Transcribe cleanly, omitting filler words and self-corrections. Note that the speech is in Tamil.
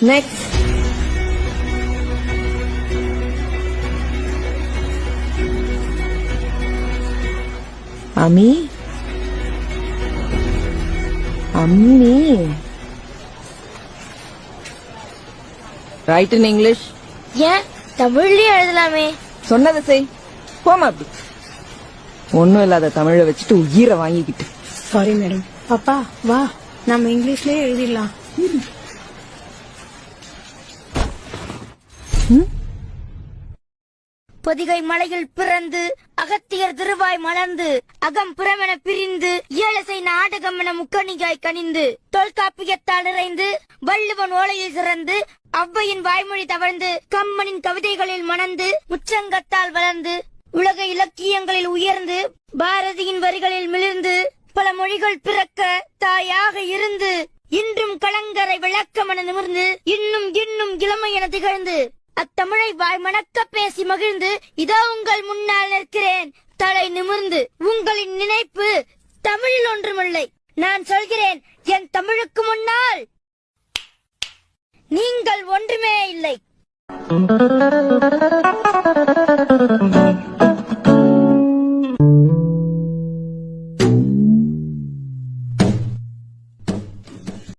நெக்ஸ்ட். அம்மி அம்மி ரைட் இன் இங்கிலீஷ். ஏன் தமிழ்லயே எழுதலாமே? சொன்னதை செய். போமா அப்படி. ஒண்ணும் இல்லாத தமிழை வச்சுட்டு உயிரை வாங்கிக்கிட்டு. Sorry madam. பாப்பா வா, நம்ம இங்கிலீஷ்லயே எழுதிடலாம். பொதிகை மலையில் பிறந்து அகத்தியர் திருவாய் மலர்ந்து அகம் புறமென பிரிந்து ஏழசை நாடகம் என முக்கணிகாய் கனிந்து தொல்காப்பியத்தால் நிறைந்து வள்ளுவன் ஓலையில் சிறந்து ஔவையின் வாய்மொழி தவழ்ந்து கம்மனின் கவிதைகளில் மணந்து முச்சங்கத்தால் வளர்ந்து உலக இலக்கியங்களில் உயர்ந்து பாரதியின் வரிகளில் மிளிர்ந்து பல மொழிகள் பிறக்க தாயாக இருந்து இன்றும் கலங்கரை விளக்கமென நிமிர்ந்து இன்னும் இன்னும் இளமை என திகழ்ந்து அத்தமிழை வாய் மணக்க பேசி மகிழ்ந்து இதோ உங்கள் முன்னால் நிற்கிறேன் தலை நிமிர்ந்து. உங்களின் நினைப்பு தமிழில் ஒன்றுமில்லை. நான் சொல்கிறேன், என் தமிழுக்கு முன்னால் நீங்கள் ஒன்றுமே இல்லை.